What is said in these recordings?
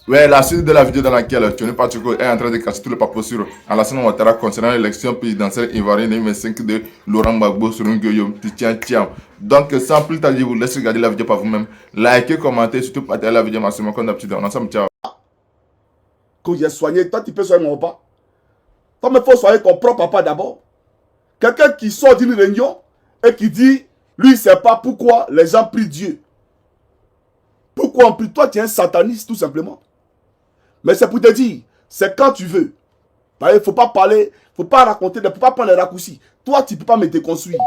Ouais, la suite de la vidéo dans laquelle Tony Pacheco est en train de casser tout le papier sur Alassane Ouattara concernant l'élection présidentielle ivoirienne 2025 de Laurent Gbagbo sur un Guillaume Tiens. Donc, sans plus tarder, je vous laisse regarder la vidéo par vous-même. Likez, commentez, surtout partagez la vidéo maximum comme d'habitude. On ensemble, ciao. Que j'ai soigné, toi tu peux soigner mon papa. Toi, il faut soigner ton propre papa d'abord. Quelqu'un qui sort d'une réunion et qui dit, lui, il ne sait pas pourquoi les gens prient Dieu. Pourquoi on prie? Toi, tu es un sataniste, tout simplement. Mais c'est pour te dire, c'est quand tu veux. Il ne faut pas parler, il ne faut pas raconter, il ne faut pas prendre les raccourcis. Toi, tu ne peux pas me déconstruire.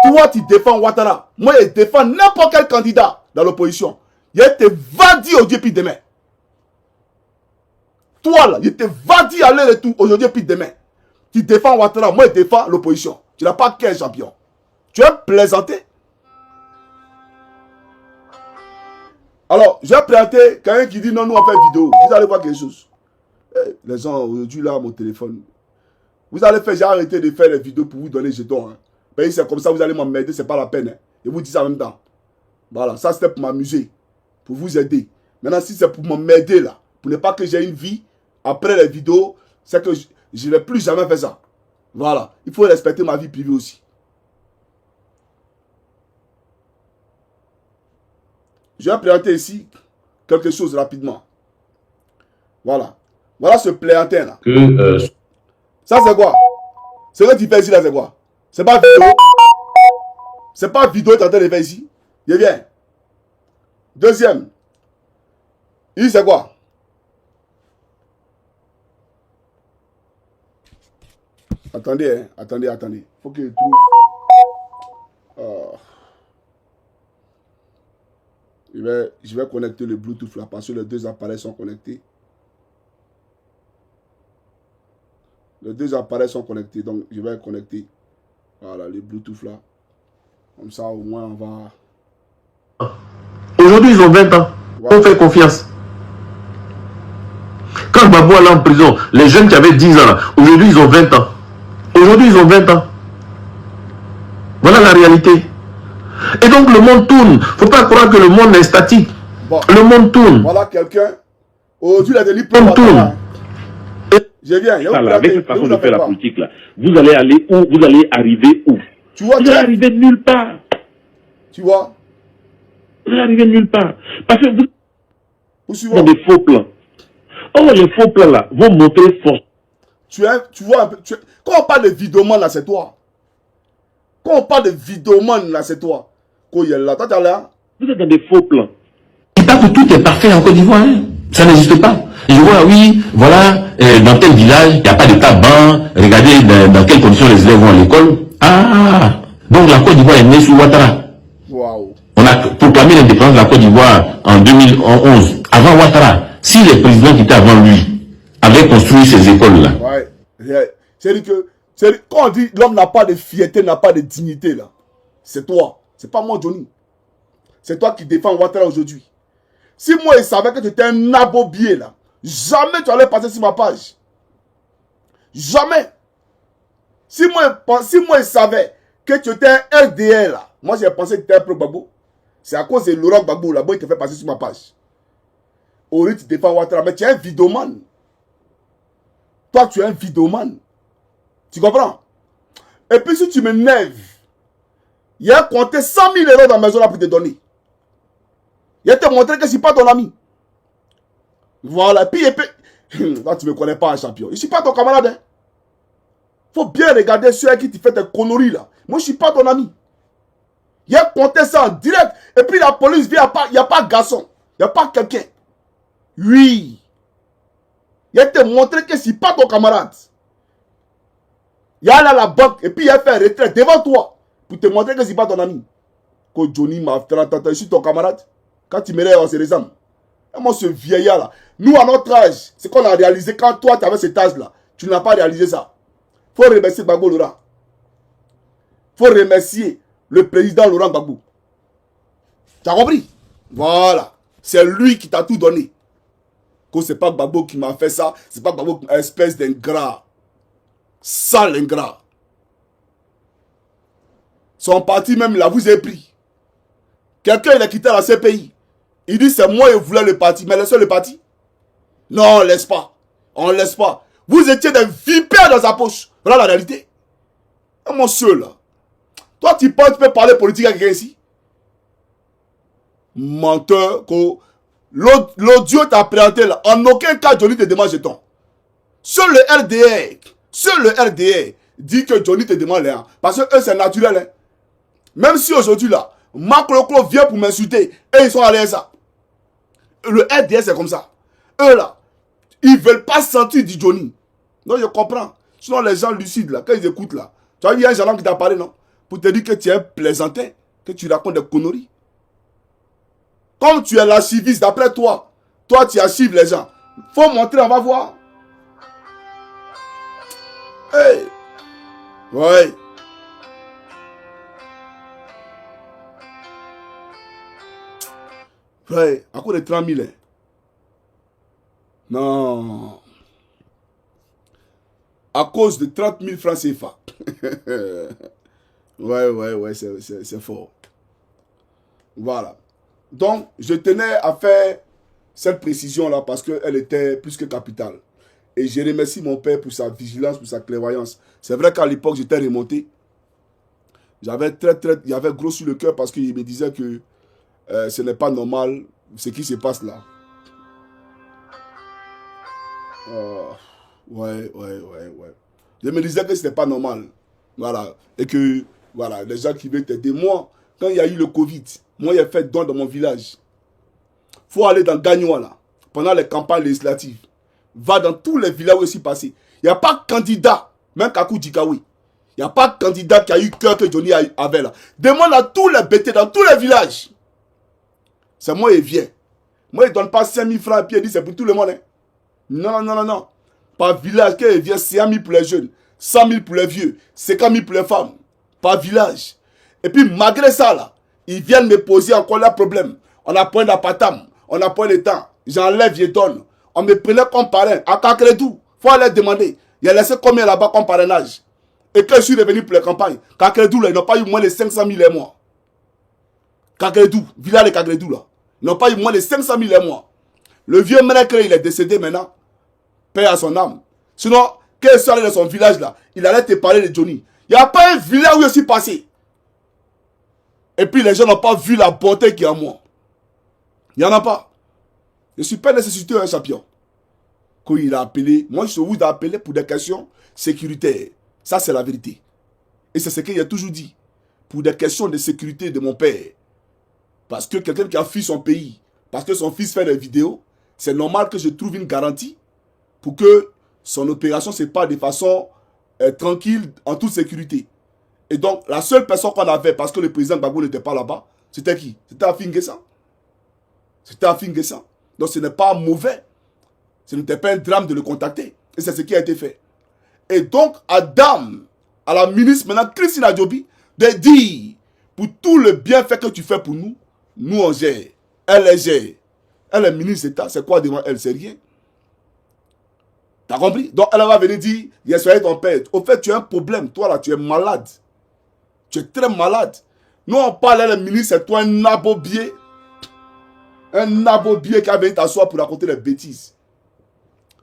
Toi, tu défends Ouattara. Moi, je défends n'importe quel candidat dans l'opposition. Je te va dire au Dieu puis demain. Toi, là, je te va dire aller-retour aujourd'hui puis demain. Tu défends Ouattara, moi, je défends l'opposition. Tu n'as pas qu'un champion. Tu es plaisanté. Alors, je vais présenter quelqu'un qui dit non, nous on fait vidéo. Vous allez voir quelque chose. Les gens, aujourd'hui, là, mon téléphone. Vous allez faire, j'ai arrêté de faire les vidéos pour vous donner les jetons. Hein. Ben, c'est comme ça, vous allez m'emmerder, c'est pas la peine. Hein. Je vous dis ça en même temps. Voilà, ça c'était pour m'amuser, pour vous aider. Maintenant, si c'est pour m'emmerder là, pour ne pas que j'ai une vie après les vidéos, c'est que je ne vais plus jamais faire ça. Voilà, il faut respecter ma vie privée aussi. Je vais présenter ici quelque chose rapidement. Voilà. Voilà ce pléantin là. Ça c'est quoi? Ce que tu fais ici là c'est quoi? C'est pas vidéo. C'est pas vidéo que tu es en train de faire ici. Je viens. Deuxième. Ici c'est quoi? Attendez, hein. Attendez. Faut que je trouve. Je vais connecter le Bluetooth là parce que les deux appareils sont connectés. Les deux appareils sont connectés, donc je vais connecter. Voilà, le Bluetooth là. Comme ça, au moins, on va... Aujourd'hui, ils ont 20 ans. Voilà. On fait confiance. Quand Gbagbo allait en prison, les jeunes qui avaient 10 ans, aujourd'hui, ils ont 20 ans. Aujourd'hui, ils ont 20 ans. Voilà la réalité. Et donc, le monde tourne. Il ne faut pas croire que le monde est statique. Bon. Le monde tourne. Voilà quelqu'un. Aujourd'hui, il a des livres pour tourne. Je viens. Avec cette façon de faire la politique, là, vous allez aller où? Vous allez arriver où? Tu vois, vous allez arriver nulle part. Tu vois? Vous allez arriver nulle part. Parce que vous avez des faux plans. Or, les faux plans, là, vont montrer force. Tu vois un peu. Quand on parle de vidéoman, là, c'est toi. Quand on parle de vidéoman, là, c'est toi. Vous êtes dans des faux plans. Je ne dis pas que tout est parfait en Côte d'Ivoire. Hein. Ça n'existe pas. Et je vois, oui, voilà, dans tel village, il n'y a pas de tabac. Regardez dans quelles conditions les élèves vont à l'école. Ah, donc la Côte d'Ivoire est née sous Ouattara. Wow. On a proclamé l'indépendance de la Côte d'Ivoire en 2011, avant Ouattara. Si les présidents qui étaient avant lui avaient construit ces écoles-là. Ouais. C'est-à-dire que, quand on dit l'homme n'a pas de fierté, n'a pas de dignité, là, c'est toi. C'est pas moi, Johnny. C'est toi qui défends Ouattara aujourd'hui. Si moi, il savait que tu étais un abobier, là, jamais tu allais passer sur ma page. Jamais. Si moi, il savait que tu étais un RDR, là, moi, j'ai pensé que tu étais un pro-Gbagbo. C'est à cause de Laurent Gbagbo, là-bas, il te fait passer sur ma page. Au lieu, tu défends Ouattara, mais tu es un vidéoman. Toi, tu es un vidéoman. Tu comprends? Et puis, si tu m'énerves, il a compté 100 000 € dans la maison là pour te donner. Il a te montré que je ne suis pas ton ami. Voilà. Puis, là, tu ne me connais pas, un champion. Je ne suis pas ton camarade. Hein. Faut bien regarder ceux à qui tu fais tes conneries là. Moi, je ne suis pas ton ami. Il a compté ça en direct. Et puis, la police vient, il n'y a pas garçon. Il n'y a pas quelqu'un. Oui. Il a te montré que je ne suis pas ton camarade. Il y a là la banque. Et puis, il a fait un retrait devant toi. Pour te montrer que je ne suis pas ton ami. Que Johnny m'a fait, je suis ton camarade. Quand tu m'élèves, on se résume. Et moi, ce vieillard là, nous, à notre âge, c'est qu'on a réalisé quand toi, tu avais cet âge-là. Tu n'as pas réalisé ça. Il faut remercier Gbagbo Laurent. Il faut remercier le président Laurent Gbagbo. Tu as compris? Voilà. C'est lui qui t'a tout donné. Que ce n'est pas Gbagbo qui m'a fait ça. Ce n'est pas Gbagbo, espèce d'ingrat. Sale ingrat. Son parti même, là, vous avez pris. Quelqu'un, il a quitté la CPI. Il dit, c'est moi qui voulais le parti. Mais laissez le parti. Non, on laisse pas. On laisse pas. Vous étiez des vipères dans sa poche. Voilà la réalité. Et mon seul là. Toi, tu penses que tu peux parler politique à quelqu'un ici? Menteur. L'audio t'a présenté là. En aucun cas, Johnny te demande jeton. Seul le RDR dit que Johnny te demande les. Parce que eux, c'est naturel. Hein. Même si aujourd'hui là, Macron vient pour m'insulter et ils sont allés à ça. Le RDR, c'est comme ça. Eux là, ils veulent pas sentir du Johnny. Non, je comprends. Sinon, les gens lucides là, quand ils écoutent là, tu vois, il y a un gendarme qui t'a parlé, non? Pour te dire que tu es un plaisantin, que tu racontes des conneries. Comme tu es l'archiviste, d'après toi, tu archives les gens. Faut montrer, on va voir. Hey! Ouais. Ouais, à cause de 30 000. Hein. Non. À cause de 30 000 francs CFA. Ouais, c'est fort. Voilà. Donc, je tenais à faire cette précision-là parce qu'elle était plus que capitale. Et je remercie mon père pour sa vigilance, pour sa clairvoyance. C'est vrai qu'à l'époque, j'étais remonté. Il y avait gros sur le cœur parce qu'il me disait que ce n'est pas normal ce qui se passe là. Ouais. Je me disais que ce n'était pas normal. Voilà. Et que, voilà, les gens qui veulent t'aider. Moi, quand il y a eu le Covid, moi, j'ai fait don dans mon village. Il faut aller dans Gagnoa, là, pendant les campagnes législatives. Va dans tous les villages où je suis passé. Il n'y a pas de candidat, même Kakou Dikawi. Il n'y a pas de candidat qui a eu cœur que Johnny avait là. Demande à tous les bêtés dans tous les villages. C'est moi, il vient. Moi, il ne donne pas 5 000 francs et puis il dit c'est pour tout le monde. Hein. Non. Par village, quand il vient, 5 000 pour les jeunes, 100 000 pour les vieux, 50 000 pour les femmes. Par village. Et puis, malgré ça, là, ils viennent me poser encore leurs problèmes. On a point d'appartement, on a point de temps. J'enlève, je donne. On me prenait comme parrain. À Kakredou, il faut aller demander. Il a laissé combien là-bas comme parrainage? Et quand je suis revenu pour les campagnes, Kakredou, là, ils n'ont pas eu moins de 500 000 les mois. Kakredou, village de Kakredou, là. Ils n'ont pas eu moins de 500 000 les mois. Le vieux Ménèque, il est décédé maintenant. Paix à son âme. Sinon, quand il est allé dans son village, là, il allait te parler de Johnny. Il n'y a pas un village où je suis passé. Et puis les gens n'ont pas vu la beauté qu'il y a en moi. Il n'y en a pas. Je ne suis pas nécessité un champion. Quand il a appelé, moi je vous ai appelé pour des questions sécuritaires. Ça c'est la vérité. Et c'est ce qu'il a toujours dit. Pour des questions de sécurité de mon père. Parce que quelqu'un qui a fui son pays, parce que son fils fait des vidéos, c'est normal que je trouve une garantie pour que son opération se passe de façon tranquille, en toute sécurité. Et donc, la seule personne qu'on avait, parce que le président Gbagbo n'était pas là-bas, c'était qui? C'était Afin Guessan. C'était Afin Guessan. Donc, ce n'est pas mauvais. Ce n'était pas un drame de le contacter. Et c'est ce qui a été fait. Et donc, à la ministre maintenant, Christine Adjobi, de dire, pour tout le bienfait que tu fais pour nous, nous on gère. Elle gère. Elle est ministre d'État. C'est quoi devant elle? C'est rien. T'as compris? Donc, elle va venir dire, je suis ton père. Au fait, tu as un problème. Toi, là, tu es malade. Tu es très malade. Nous, on parle à la ministre, c'est toi un nabobier. Un nabobier qui a venu t'asseoir pour raconter des bêtises.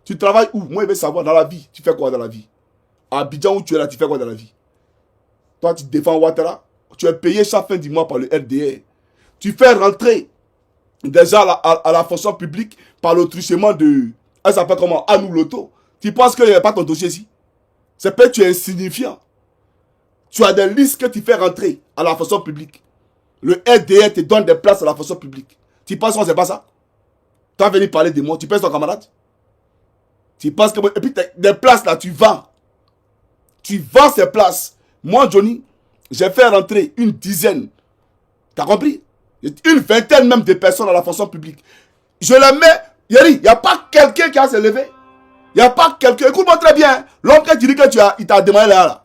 Tu travailles où? Moi, je veux savoir dans la vie. Tu fais quoi dans la vie? À Abidjan, où tu es là, tu fais quoi dans la vie? Toi, tu défends Ouattara. Tu es payé chaque fin du mois par le RDR. Tu fais rentrer déjà à la fonction publique par le truchement de... Elle s'appelle comment? Anou Loto. Tu penses qu'il n'y a pas ton dossier ici? C'est parce que tu es insignifiant. Tu as des listes que tu fais rentrer à la fonction publique. Le RDR te donne des places à la fonction publique. Tu penses qu'on ne sait pas ça? Tu as venu parler de moi. Tu penses ton camarade? Tu penses que... Et puis des places là, tu vends. Tu vends ces places. Moi, Johnny, j'ai fait rentrer une dizaine. Tu as compris? Une vingtaine même de personnes à la fonction publique. Je les mets... Yeri, il n'y a pas quelqu'un qui a se levé. Il n'y a pas quelqu'un... Écoute-moi très bien. L'homme qui dit que il t'a demandé là.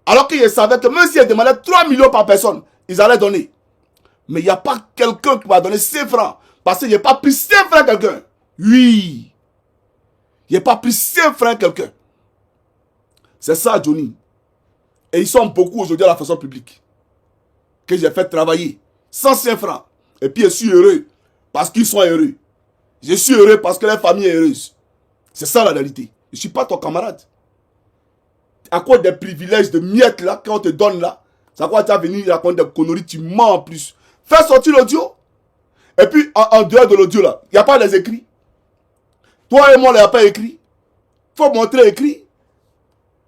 Alors qu'il savait que même s'il demandait 3 millions par personne, ils allaient donner. Mais il n'y a pas quelqu'un qui va donner 5 francs. Parce qu'il n'y a pas pris 5 francs quelqu'un. Oui. Il n'y a pas pris 5 francs quelqu'un. C'est ça, Johnny. Et ils sont beaucoup aujourd'hui à la fonction publique. Que j'ai fait travailler. 105 francs. Et puis je suis heureux. Parce qu'ils sont heureux. Je suis heureux parce que la famille est heureuse. C'est ça la réalité. Je ne suis pas ton camarade. À quoi des privilèges de miettes là, qu'on te donne là, c'est à quoi tu vas venir raconter des conneries, tu mens en plus. Fais sortir l'audio. Et puis, en dehors de l'audio là, il n'y a pas des écrits. Toi et moi, il n'y a pas écrit. Il faut montrer écrit.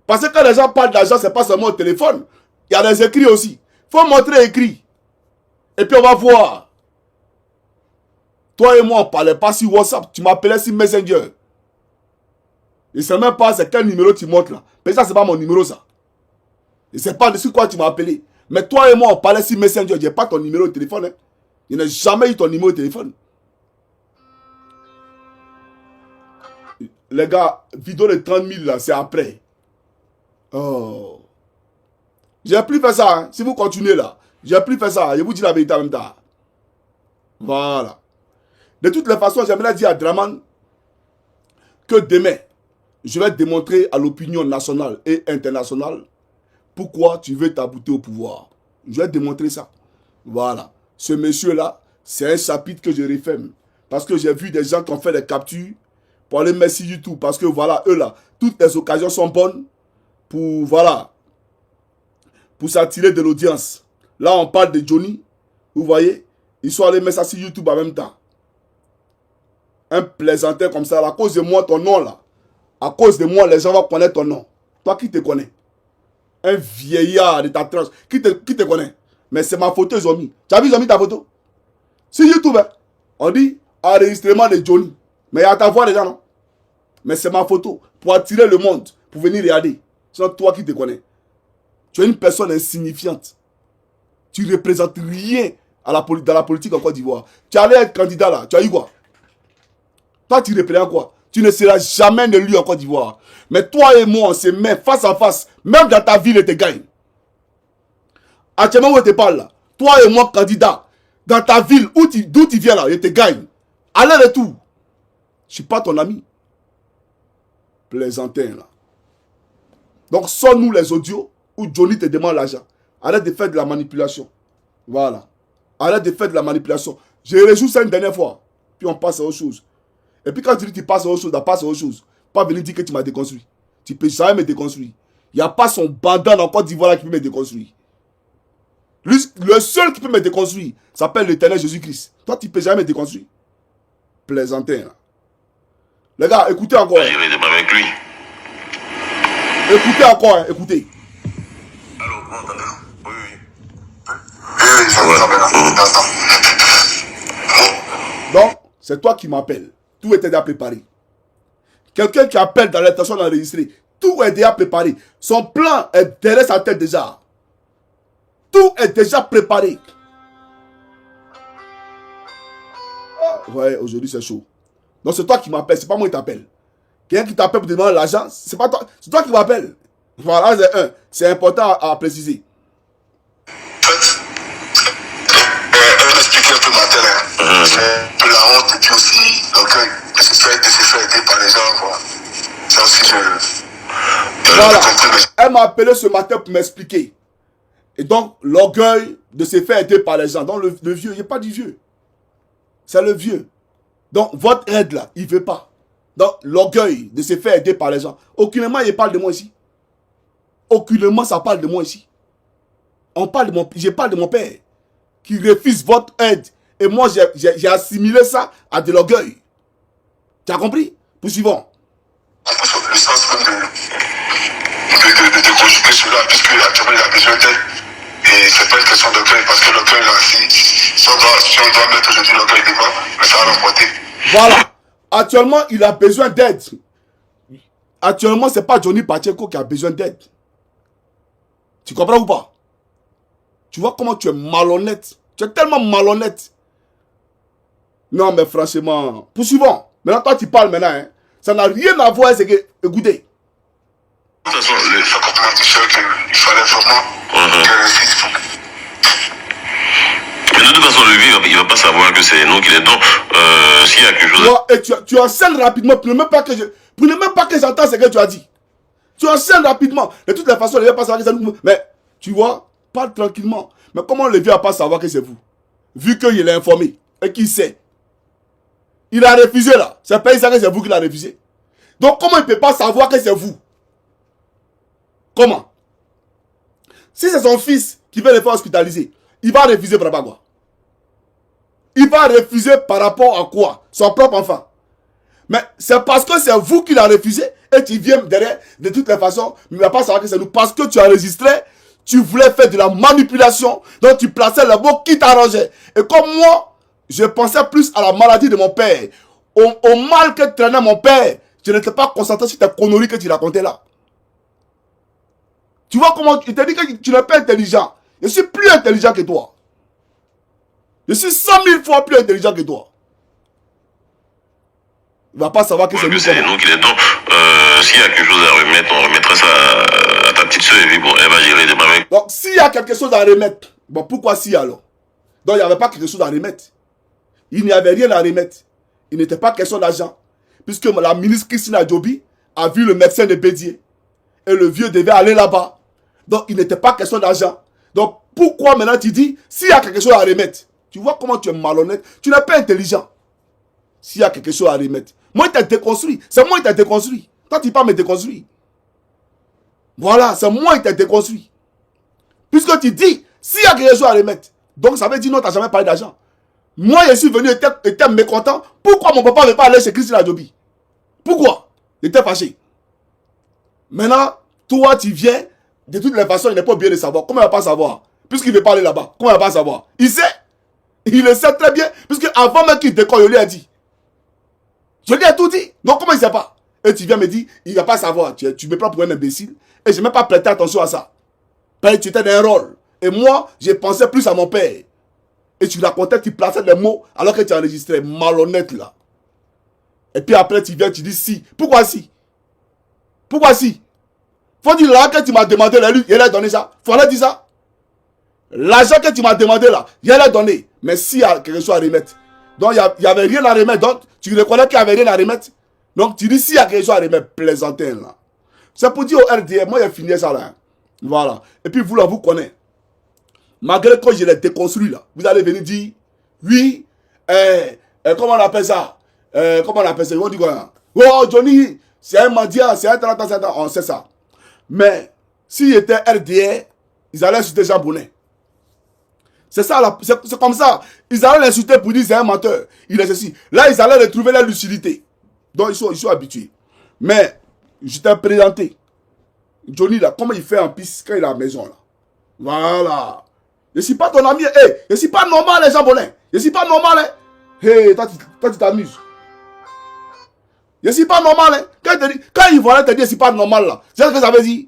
Parce que quand les gens parlent d'argent, ce n'est pas seulement au téléphone. Il y a des écrits aussi. Il faut montrer écrit. Et puis on va voir. Toi et moi, on ne parlait pas sur WhatsApp. Tu m'appelais sur Messenger. Je ne sais même pas c'est quel numéro tu montres là. Mais ça, ce n'est pas mon numéro ça. Je ne sais pas sur quoi tu m'as appelé. Mais toi et moi, on parlait sur Messenger. Je n'ai pas ton numéro de téléphone. Hein. Je n'ai jamais eu ton numéro de téléphone. Les gars, vidéo de 30 000 là, c'est après. Oh. J'ai plus fait ça. Hein. Si vous continuez là, j'ai plus fait ça. Je vous dis la vérité en même temps. Voilà. De toutes les façons, j'aimerais dire à Draman que demain, je vais démontrer à l'opinion nationale et internationale pourquoi tu veux t'abouter au pouvoir. Je vais démontrer ça. Voilà. Ce monsieur-là, c'est un chapitre que je referme. Parce que j'ai vu des gens qui ont fait des captures pour aller mettre sur YouTube. Parce que voilà, eux là, toutes les occasions sont bonnes pour, voilà, pour s'attirer de l'audience. Là, on parle de Johnny. Vous voyez, ils sont allés mettre ça sur YouTube en même temps. Un plaisantin comme ça, à cause de moi, ton nom là. À cause de moi, les gens vont connaître ton nom. Toi, qui te connais? Un vieillard de ta tranche. Qui te connaît? Mais c'est ma photo, ils ont mis. Tu as vu, ils ont mis ta photo? Sur YouTube, hein? On dit enregistrement de Johnny. Mais il y a ta voix déjà, non? Mais c'est ma photo. Pour attirer le monde. Pour venir regarder. C'est toi qui te connais. Tu es une personne insignifiante. Tu ne représentes rien à dans la politique en Côte d'Ivoire. Tu allais être candidat là. Tu as eu quoi? Toi, tu représentes quoi? Tu ne seras jamais élu en Côte d'Ivoire. Mais toi et moi, on se met face à face. Même dans ta ville, et te gagne. Actuellement, où je te parle là. Toi et moi, candidat. Dans ta ville, d'où tu viens là, je te gagne. Aller-retour. Je ne suis pas ton ami. Plaisantin là. Donc, sonne-nous les audios où Johnny te demande l'argent. Arrête de faire de la manipulation. Voilà. Arrête de faire de la manipulation. Je réjoue ça une dernière fois. Puis on passe à autre chose. Et puis quand tu dis que tu passes à autre chose, tu passes à autre chose. Pas venir dire que tu m'as déconstruit. Tu ne peux jamais me déconstruire. Il n'y a pas son bandant en Côte d'Ivoire qui peut me déconstruire. Le seul qui peut me déconstruire s'appelle l'Éternel Jésus-Christ. Toi, tu ne peux jamais me déconstruire. Plaisantin. Là. Les gars, écoutez encore. Je vais démarrer avec lui. Écoutez encore, hein, écoutez. Allô, vous m'entendez? Oui, oui. Oui, ça va bien. Donc, c'est toi qui m'appelles. Tout était déjà préparé. Quelqu'un qui appelle dans l'intention d'enregistrer. Tout est déjà préparé. Son plan est derrière sa tête déjà. Tout est déjà préparé. Ouais, aujourd'hui c'est chaud. Donc c'est toi qui m'appelles, c'est pas moi qui t'appelle. Quelqu'un qui t'appelle pour te demander l'argent, c'est pas toi, c'est toi qui m'appelles. Voilà, c'est important à préciser. Expliquer un peu ma tête. C'est un peu la honte et puis aussi l'orgueil de se faire aider par les gens. Quoi. Ça aussi, Voilà. Elle m'a appelé ce matin pour m'expliquer. Et donc, l'orgueil de se faire aider par les gens. Donc, le vieux, il n'y a pas du vieux. C'est le vieux. Donc, votre aide là, il ne veut pas. Donc, l'orgueil de se faire aider par les gens. Aucunement, il parle de moi ici. Aucunement, ça parle de moi ici. Je parle de mon père qui refuse votre aide. Et moi, j'ai assimilé ça à de l'orgueil. Tu as compris? Poursuivons. Le sens même de conjuguer cela, puisque actuellement, il a besoin d'aide. Et c'est pas une question d'orgueil, parce que l'orgueil, là, si on doit mettre aujourd'hui l'orgueil devant, mais ça va l'emporter. Voilà. Actuellement, il a besoin d'aide. Actuellement, ce n'est pas Johnny Pacheco qui a besoin d'aide. Tu comprends ou pas? Tu vois comment tu es malhonnête. Tu es tellement malhonnête. Non, mais franchement, poursuivons. Maintenant, toi, tu parles maintenant. Hein. Ça n'a rien à voir avec ce que... Écoutez. De toute façon, ça complètement tout seul qu'il fallait vraiment qu'elle réussisse. Mais de toute façon, le vieux, il ne va pas savoir que c'est nous qui les donnons. S'il y a quelque chose... Et tu enseignes rapidement. Pour ne même pas que j'entends ce que tu as dit. Tu enseignes rapidement. De toutes les façons, le vieux va pas savoir que c'est nous. Mais, tu vois, parle tranquillement. Mais comment le vieux va pas savoir que c'est vous? Vu qu'il est informé et qu'il sait. Il a refusé là. C'est pas ça que c'est vous qui l'a refusé. Donc comment il ne peut pas savoir que c'est vous? Comment? Si c'est son fils qui veut le faire hospitaliser, il va refuser par rapport à quoi? Il va refuser par rapport à quoi? Son propre enfant. Mais c'est parce que c'est vous qui l'a refusé et tu viens derrière de toutes les façons, mais il ne va pas savoir que c'est nous. Parce que tu as enregistré, tu voulais faire de la manipulation, donc tu plaçais le mot qui t'arrangeait. Et comme moi, je pensais plus à la maladie de mon père, au mal que traînait mon père, je n'étais pas concentré sur tes conneries que tu racontais là. Tu vois comment il te dit que tu n'es pas intelligent. Je suis plus intelligent que toi. Je suis 100 000 fois plus intelligent que toi. Il ne va pas savoir que c'est nous. C'est nous qui l'aidons. S'il y a quelque chose à remettre, on remettra ça à ta petite soeur et puis bon, elle va gérer demain avec. Donc, s'il y a quelque chose à remettre, bon, pourquoi si alors? Donc, il n'y avait pas quelque chose à remettre. Il n'y avait rien à remettre. Il n'était pas question d'argent. Puisque la ministre Christine Adjobi a vu le médecin de Bédier. Et le vieux devait aller là-bas. Donc, il n'était pas question d'argent. Donc, pourquoi maintenant tu dis, s'il y a quelque chose à remettre? Tu vois comment tu es malhonnête? Tu n'es pas intelligent. S'il y a quelque chose à remettre. Moi, il t'a déconstruit. C'est moi qui t'a déconstruit. Toi, tu pas me déconstruire. Voilà, c'est moi qui t'a déconstruit. Puisque tu dis, s'il y a quelque chose à remettre. Donc, ça veut dire non, tu n'as jamais parlé d'argent. Moi, je suis venu, j'étais mécontent. Pourquoi mon papa ne veut pas aller chez Christine Adjobi? Pourquoi? J'étais fâché. Maintenant, toi, tu viens. De toutes les façons, il n'est pas obligé de savoir. Comment il ne va pas savoir? Puisqu'il ne veut pas aller là-bas. Comment il ne va pas savoir? Il sait. Il le sait très bien. Puisque avant même qu'il décolle, je lui ai dit. Je lui ai tout dit. Donc comment il ne sait pas? Et tu viens me dire, il ne va pas savoir. Tu me prends pour un imbécile. Et je n'ai même pas prêté attention à ça. Parce que tu étais dans un rôle. Et moi, je pensais plus à mon père. Et tu racontais, tu plaçais des mots alors que tu as enregistré. Malhonnête là. Et puis après, tu viens, tu dis si. Pourquoi si? Pourquoi si? Faut dire là que tu m'as demandé, il a donné ça. Faut aller dire ça. L'argent que tu m'as demandé là, il a donné. Mais s'il y a quelque chose à remettre. Donc il n'y avait rien à remettre. Donc tu reconnais qu'il n'y avait rien à remettre. Donc tu dis s'il y a quelque chose à remettre, plaisantin là. C'est pour dire au RDM, moi j'ai fini ça là. Voilà. Et puis vous là, vous connaissez. Malgré que je l'ai déconstruit là, vous allez venir dire, oui, comment on appelle ça? Comment on appelle ça? Ils vont dire quoi? Oh Johnny, c'est un mendiant, c'est un 30 ans, on sait ça. Mais s'il était RDR, ils allaient insulter Jean Bonnet. C'est ça, c'est comme ça. Ils allaient l'insulter pour dire c'est un menteur. Il est ceci. Là, ils allaient retrouver la lucidité. Donc, ils sont habitués. Mais, je t'ai présenté. Johnny, là, comment il fait en piste quand il est à la maison, là. Voilà. Je ne suis pas ton ami. Hey, je ne suis pas normal, les Jean Bonnet. Je ne suis pas normal, hein. Hey, toi, tu t'amuses. Je ne suis pas normal, hein. Quand ils vont te dire je ne suis pas normal, là. C'est ce que ça veut dire.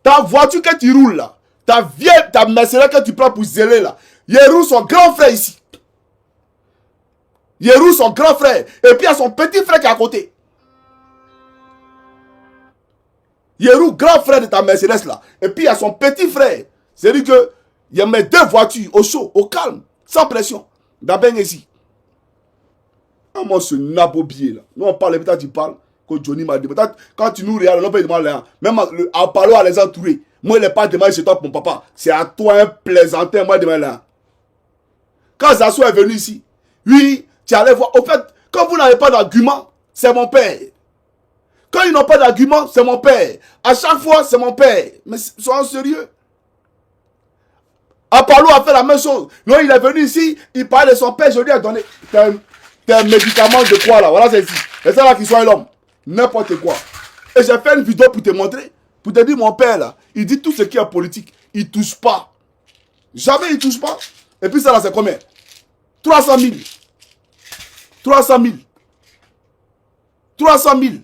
Ta voiture que tu roules, là. Ta Mercedes que tu prends pour zéler, là. Il roule son grand frère ici. Il roule son grand frère. Et puis il y a son petit frère qui est à côté. Il roule grand frère de ta Mercedes là. Et puis il y a son petit frère. C'est-à-dire que il y a mes deux voitures au chaud, au calme, sans pression. D'abord ici. Comment ce nabobier là? Nous on parle, peut-être tu parles. Que Johnny m'a dit. Quand tu nous regardes, on peut demander là. Même en parlant à les entourer. Moi, il n'est pas demandé chez toi pour mon papa. C'est à toi un plaisantin, moi, demain là. Quand Zasso est venu ici, oui, tu allais voir. Au fait, quand vous n'avez pas d'argument, c'est mon père. Quand ils n'ont pas d'argument, c'est mon père. À chaque fois, c'est mon père. Mais soyons sérieux. Apollo a fait la même chose. Non, il est venu ici, il parlait de son père, je lui ai donné. T'es un médicament de quoi là? Voilà, c'est ici. C'est ça là qui soit l'homme. N'importe quoi. Et j'ai fait une vidéo pour te montrer. Pour te dire, mon père là, il dit tout ce qui est politique. Il ne touche pas. Jamais il ne touche pas. Et puis ça là, c'est combien? 300 000. 300 000. 300 000.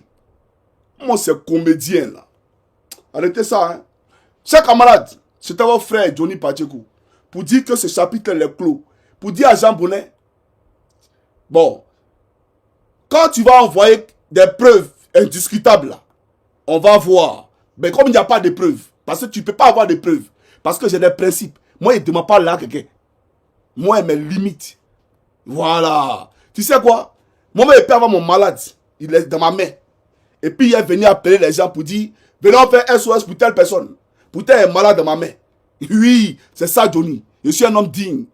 Moi, c'est comédien là. Arrêtez ça, hein. Chers camarades, c'était votre frère Johnny Pacheco. Pour dire que ce chapitre est clos. Pour dire à Jean Bonnet, bon, quand tu vas envoyer des preuves indiscutables là, on va voir. Mais comme il n'y a pas de preuves, parce que tu ne peux pas avoir de preuves, parce que j'ai des principes. Moi, il ne demande pas là quelqu'un. Moi, mes limites. Voilà. Tu sais quoi? Moi, je peux avoir mon malade. Il est dans ma main. Et puis, il est venu appeler les gens pour dire, venez faire SOS pour telle personne. Pour tel malade dans ma main. Oui, c'est ça, Johnny. Je suis un homme digne.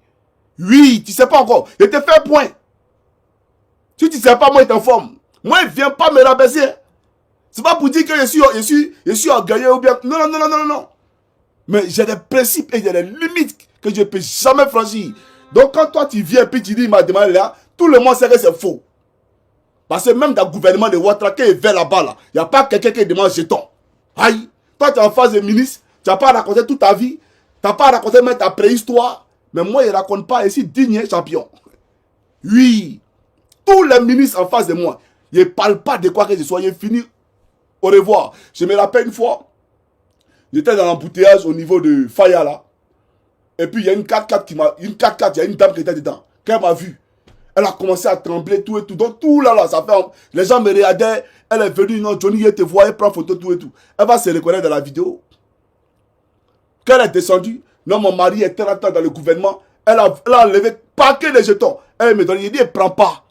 Oui, tu ne sais pas encore. Je te fais un point. Si tu ne sais pas, moi, il t'informe. Moi, il ne vient pas me rabaisser. C'est pas pour dire que je suis orgueilleux ou bien... Non, non, non, non, non, non. Mais j'ai des principes et j'ai des limites que je ne peux jamais franchir. Donc, quand toi, tu viens et puis tu dis, il m'a demandé là, tout le monde sait que c'est faux. Parce que même dans le gouvernement de Ouattara, quand il est là-bas, là, il n'y a pas quelqu'un qui demande jeton. Aïe. Toi, tu es en phase de ministre, tu n'as pas raconté toute ta vie, tu n'as pas raconté même ta préhistoire. Mais moi, il ne raconte pas ici, digne champion. Oui. Tous les ministres en face de moi, ils ne parlent pas de quoi que ce soit. Ils fini. Au revoir. Je me rappelle une fois, j'étais dans l'embouteillage au niveau de Faya là. Et puis il y a une 4x4 qui m'a. Une 4x4, il y a une dame qui était dedans. Quand elle m'a vu, elle a commencé à trembler, tout et tout. Donc tout là, ça fait. Les gens me regardaient. Elle est venue, non, Johnny, elle te voit, elle prend photo, tout et tout. Elle va se reconnaître dans la vidéo. Quand elle est descendue, non, mon mari était rentré dans le gouvernement. Elle a enlevé paquet de jetons. Elle me donne, il dit, elle prend pas.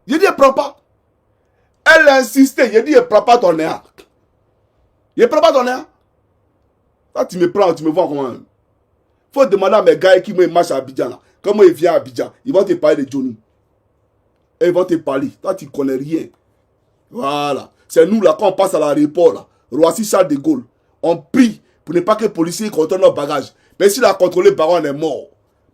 Il dit, elle prend pas. Elle a insisté. Il dit, elle prend pas ton néant. Il prend pas ton néant. Quand tu me prends, tu me vois comment. Faut demander à mes gars qui me marchent à Abidjan là. Comment ils viennent à Abidjan, ils vont te parler de Johnny. Et ils vont te parler. Toi, tu connais rien. Voilà. C'est nous là, quand on passe à l'aéroport là, Roissy Charles de Gaulle, on prie pour ne pas que les policiers contrôlent nos bagages. Mais s'il a contrôlé le baron, on est mort.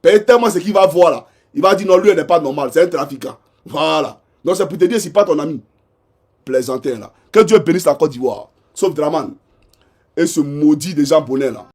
Mais tellement ce qu'il va voir là, il va dire non, lui, il n'est pas normal, c'est un trafiquant. Voilà. Donc c'est pour te dire, c'est pas ton ami. Plaisantin là. Que Dieu bénisse la Côte d'Ivoire. Sauf Draman. Et ce maudit des gens bonnets là.